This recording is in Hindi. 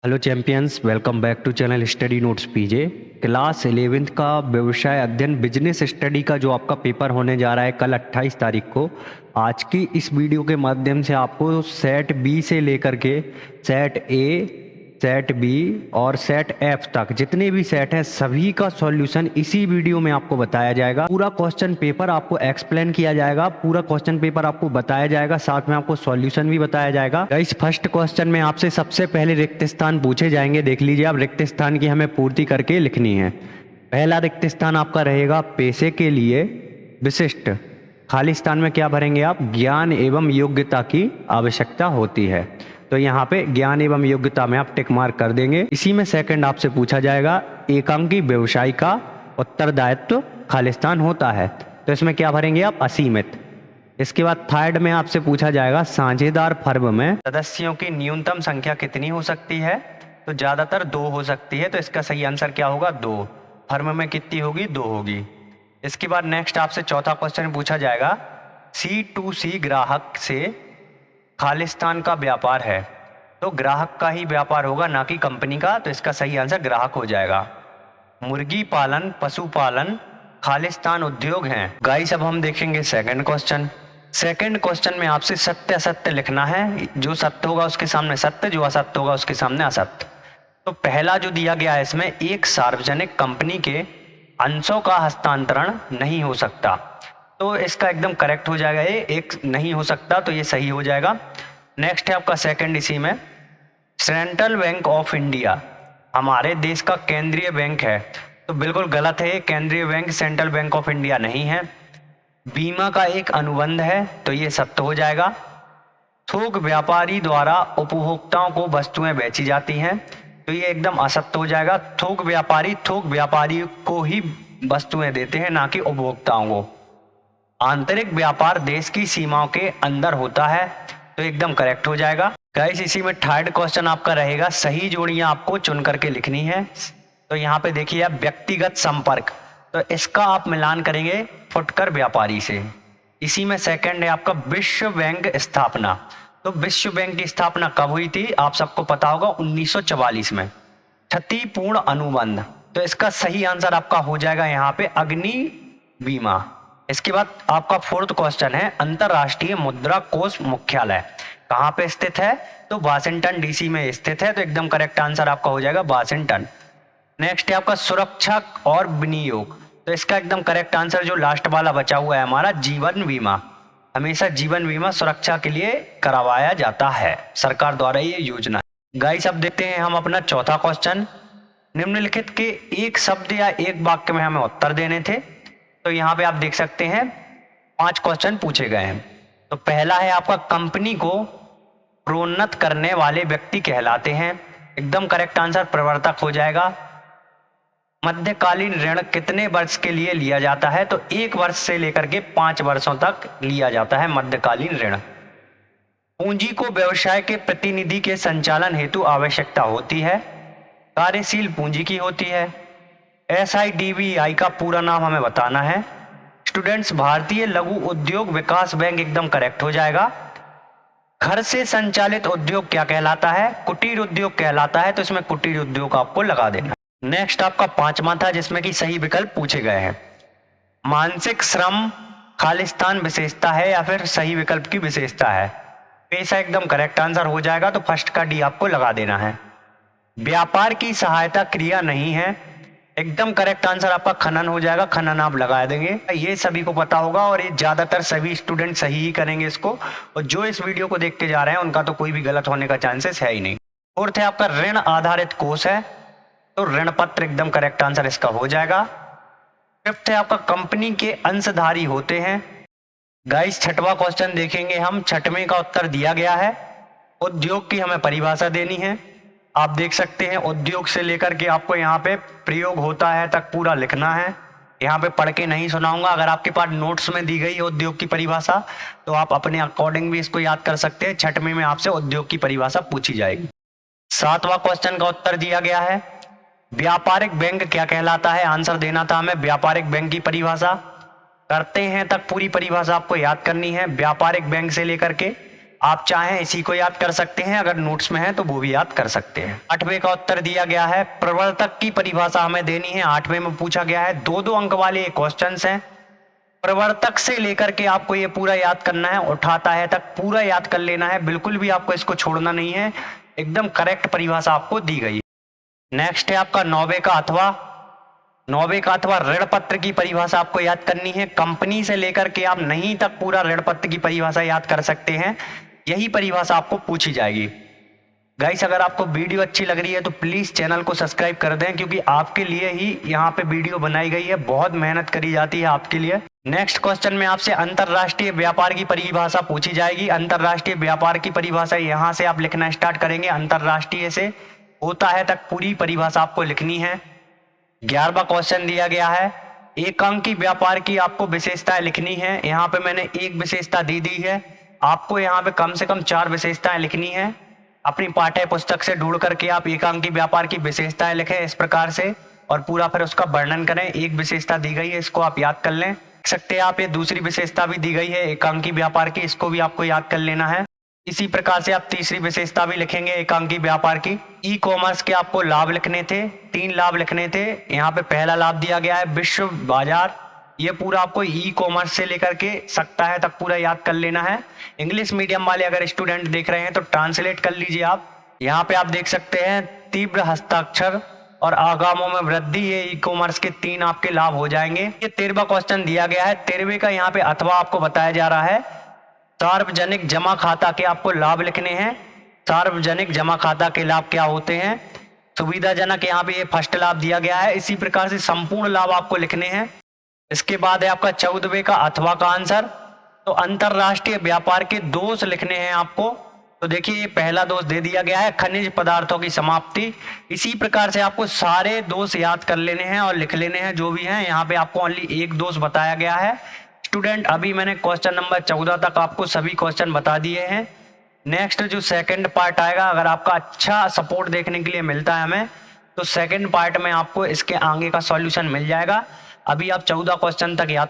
Hello champions, welcome back to channel study notes PJ. Class 11th का व्यवसाय अध्ययन बिजनेस स्टडी का जो आपका पेपर होने जा रहा है कल 28 तारीख को। आज की इस वीडियो के माध्यम से आपको सेट बी से लेकर के सेट ए, सेट बी और सेट एफ तक जितने भी सेट हैं सभी का सॉल्यूशन इसी वीडियो में आपको बताया जाएगा। पूरा क्वेश्चन पेपर आपको एक्सप्लेन किया जाएगा, पूरा क्वेश्चन पेपर आपको बताया जाएगा, साथ में आपको सॉल्यूशन भी बताया जाएगा। गाइस, फर्स्ट क्वेश्चन में आपसे सबसे पहले रिक्त स्थान पूछे जाएंगे। देख लीजिए, आप रिक्त स्थान की हमें पूर्ति करके लिखनी है। पहला रिक्त स्थान आपका रहेगा पेशे के लिए विशिष्ट। खाली स्थान में क्या भरेंगे आप? ज्ञान एवं योग्यता की आवश्यकता होती है, तो यहाँ पे ज्ञान एवं योग्यता में आप टिक मार्क कर देंगे। इसी में सेकंड आपसे पूछा जाएगा एकांकी व्यवसाय का उत्तरदायित्व खालिस्तान होता है, तो इसमें क्या भरेंगे आप? असीमित। इसके बाद थर्ड में आपसे पूछा जाएगा साझेदार फर्म में सदस्यों की न्यूनतम संख्या कितनी हो सकती है? तो ज्यादातर 2 हो सकती है, तो इसका सही आंसर क्या होगा? 2। फर्म में कितनी होगी? 2 होगी। इसके बाद नेक्स्ट आपसे चौथा क्वेश्चन पूछा जाएगा C2C ग्राहक से खालिस्तान का व्यापार है, तो ग्राहक का ही व्यापार होगा, ना कि कंपनी का, तो इसका सही आंसर ग्राहक हो जाएगा। मुर्गी पालन, पशुपालन खालिस्तान उद्योग हैं। गाइस, अब हम देखेंगे सेकंड क्वेश्चन। सेकंड क्वेश्चन में आपसे सत्य असत्य लिखना है। जो सत्य होगा उसके सामने सत्य, जो असत्य होगा उसके सामने असत्य। तो पहला जो दिया गया है इसमें, एक सार्वजनिक कंपनी के अंशों का हस्तांतरण नहीं हो सकता, तो इसका एकदम करेक्ट हो जाएगा। ये एक नहीं हो सकता, तो ये सही हो जाएगा। नेक्स्ट है आपका सेकंड, इसी में सेंट्रल बैंक ऑफ इंडिया हमारे देश का केंद्रीय बैंक है, तो बिल्कुल गलत है। ये केंद्रीय bank central bank of India नहीं है। बीमा का एक अनुबंध है, तो ये सत्य हो जाएगा। थोक व्यापारी द्वारा उपभोक्ताओं को वस्तुएं बेची जाती हैं, तो ये एकदम असत्य हो जाएगा। थोक व्यापारी को ही वस्तुएं देते हैं, ना कि उपभोक्ताओं को। आंतरिक व्यापार देश की सीमाओं के अंदर होता है, तो एकदम करेक्ट हो जाएगा। गाइस, इसी में थर्ड क्वेश्चन आपका रहेगा सही जोड़ियां आपको चुन करके लिखनी है। तो यहाँ पे देखिए आप, व्यक्तिगत संपर्क, तो इसका आप मिलान करेंगे फुटकर व्यापारी से। इसी में सेकंड है आपका विश्व बैंक स्थापना। तो विश्व बैंक की स्थापना कब हुई थी? आप सबको पता होगा, 1944 में। क्षतिपूर्ण अनुबंध, तो इसका सही आंसर आपका हो जाएगा यहाँ पे अग्नि बीमा। इसके बाद आपका फोर्थ क्वेश्चन है अंतरराष्ट्रीय मुद्रा कोष मुख्यालय कहाँ पे स्थित है? तो वाशिंगटन डीसी में स्थित है, तो एकदम करेक्ट आंसर आपका हो जाएगा वाशिंगटन। नेक्स्ट है आपका सुरक्षा और विनियोग, तो इसका एकदम करेक्ट आंसर जो लास्ट वाला बचा हुआ है हमारा, जीवन बीमा। हमेशा जीवन बीमा सुरक्षा के लिए करवाया जाता है, सरकार द्वारा ये योजना। गाइस, अब देखते हैं हम अपना चौथा क्वेश्चन। निम्नलिखित के एक शब्द या एक वाक्य में हमें उत्तर देने थे, तो यहाँ पे आप देख सकते हैं 5 क्वेश्चन पूछे गए हैं। तो पहला है आपका कंपनी को प्रोन्नत करने वाले व्यक्ति कहलाते हैं, एकदम करेक्ट आंसर प्रवर्तक हो जाएगा। मध्यकालीन ऋण कितने वर्ष के लिए लिया जाता है? तो 1 वर्ष से लेकर के 5 वर्षों तक लिया जाता है मध्यकालीन ऋण। पूंजी को व्यवसाय के प्रतिनिधि के संचालन हेतु आवश्यकता होती है, कार्यशील पूंजी की होती है। SIDBI का पूरा नाम हमें बताना है। स्टूडेंट्स, भारतीय लघु उद्योग विकास बैंक एकदम करेक्ट हो जाएगा। घर से संचालित उद्योग क्या कहलाता है? कुटीर उद्योग कहलाता है, तो इसमें कुटीर उद्योग आपको लगा देना। नेक्स्ट आपका 5वां था, जिसमें कि सही विकल्प पूछे गए हैं। मानसिक श्रम खालिस्तान विशेषता है या फिर सही विकल्प की विशेषता है? पेशा एकदम करेक्ट आंसर हो जाएगा, तो फर्स्ट का डी आपको लगा देना है। व्यापार की सहायता क्रिया नहीं है, एकदम करेक्ट आंसर आपका खनन हो जाएगा, खनन आप लगा देंगे। ये सभी को पता होगा और ये ज्यादातर सभी स्टूडेंट सही ही करेंगे इसको, और जो इस वीडियो को देख के जा रहे हैं उनका तो कोई भी गलत होने का चांसेस है ही नहीं। फोर्थ है आपका ऋण आधारित कोष है, तो ऋण पत्र एकदम करेक्ट आंसर इसका हो जाएगा। फिफ्थ है आपका कंपनी के अंशधारी होते हैं। गाइस, छठवां क्वेश्चन देखेंगे हम। छठवें का उत्तर दिया गया है, उद्योग की हमें परिभाषा देनी है। आप देख सकते हैं उद्योग से लेकर के आपको यहाँ पे प्रयोग होता है तक पूरा लिखना है। यहाँ पे पढ़ के नहीं सुनाऊंगा, अगर आपके पास नोट्स में दी गई है उद्योग की परिभाषा तो आप अपने अकॉर्डिंग भी इसको याद कर सकते हैं। छठवें में आपसे उद्योग की परिभाषा पूछी जाएगी। 7वां क्वेश्चन का उत्तर दिया गया है, व्यापारिक बैंक क्या कहलाता है? आंसर देना था हमें व्यापारिक बैंक की परिभाषा। करते हैं तक पूरी परिभाषा आपको याद करनी है, व्यापारिक बैंक से लेकर के आप चाहें इसी को याद कर सकते हैं, अगर नोट्स में है तो वो भी याद कर सकते हैं। 8वें का उत्तर दिया गया है, प्रवर्तक की परिभाषा हमें देनी है। 8वें में पूछा गया है, 2-2 अंक वाले क्वेश्चन हैं। प्रवर्तक से लेकर के आपको ये पूरा याद करना है, उठाता है तक पूरा याद कर लेना है, बिल्कुल भी आपको इसको छोड़ना नहीं है। एकदम करेक्ट परिभाषा आपको दी गई। नेक्स्ट है आपका 9वें का अथवा ऋण पत्र की परिभाषा आपको याद करनी है। कंपनी से लेकर के आप नहीं तक पूरा ऋण पत्र की परिभाषा याद कर सकते हैं, यही परिभाषा आपको पूछी जाएगी। गाइस, अगर आपको वीडियो अच्छी लग रही है तो प्लीज चैनल को सब्सक्राइब कर दें, क्योंकि आपके लिए ही यहाँ पे वीडियो बनाई गई है, बहुत मेहनत करी जाती है आपके लिए। नेक्स्ट क्वेश्चन में आपसे अंतरराष्ट्रीय व्यापार की परिभाषा पूछी जाएगी। अंतरराष्ट्रीय व्यापार की परिभाषा यहाँ से आप लिखना स्टार्ट करेंगे, अंतरराष्ट्रीय से होता है तक पूरी परिभाषा आपको लिखनी है। 11वां क्वेश्चन दिया गया है, एकांकी व्यापार की आपको विशेषताएं लिखनी है। यहाँ पे मैंने एक विशेषता दी है, आपको यहाँ पे कम से कम 4 विशेषताएं लिखनी है। अपनी पाठ्य पुस्तक से ढूंढ करके आप एकांकी व्यापार की विशेषताएं लिखें इस प्रकार से, और पूरा फिर उसका वर्णन करें। एक विशेषता दी गई है, इसको आप याद कर लें। देख सकते हैं आप, ये दूसरी विशेषता भी दी गई है एकांकी व्यापार की, इसको भी आपको याद कर लेना है। इसी प्रकार से आप तीसरी विशेषता भी लिखेंगे एकांकी व्यापार की। ई कॉमर्स के आपको लाभ लिखने थे, 3 लाभ लिखने थे। यहाँ पे पहला लाभ दिया गया है विश्व बाजार, ये पूरा आपको ई कॉमर्स से लेकर के सकता है तक पूरा याद कर लेना है। इंग्लिश मीडियम वाले अगर स्टूडेंट देख रहे हैं तो ट्रांसलेट कर लीजिए आप। यहाँ पे आप देख सकते हैं तीव्र हस्ताक्षर और आगामों में वृद्धि, ये ई कॉमर्स के 3 आपके लाभ हो जाएंगे। ये 13वां क्वेश्चन दिया गया है। 13वें का यहाँ पे अथवा आपको बताया जा रहा है, सार्वजनिक जमा खाता के आपको लाभ लिखने हैं। सार्वजनिक जमा खाता के लाभ क्या होते हैं? सुविधाजनक, यहाँ पे ये फर्स्ट लाभ दिया गया है। इसी प्रकार से संपूर्ण लाभ आपको लिखने हैं। इसके बाद है आपका 14वें का अथवा का आंसर, तो अंतरराष्ट्रीय व्यापार के दोष लिखने हैं आपको। तो देखिए, ये पहला दोष दे दिया गया है, खनिज पदार्थों की समाप्ति। इसी प्रकार से आपको सारे दोष याद कर लेने हैं और लिख लेने हैं जो भी हैं। यहाँ पे आपको ओनली एक दोष बताया गया है। स्टूडेंट, अभी मैंने क्वेश्चन नंबर 14 तक आपको सभी क्वेश्चन बता दिए हैं। नेक्स्ट जो सेकंड पार्ट आएगा, अगर आपका अच्छा सपोर्ट देखने के लिए मिलता है हमें, तो सेकंड पार्ट में आपको इसके आगे का सॉल्यूशन मिल जाएगा। अभी आप 14 क्वेश्चन तक याद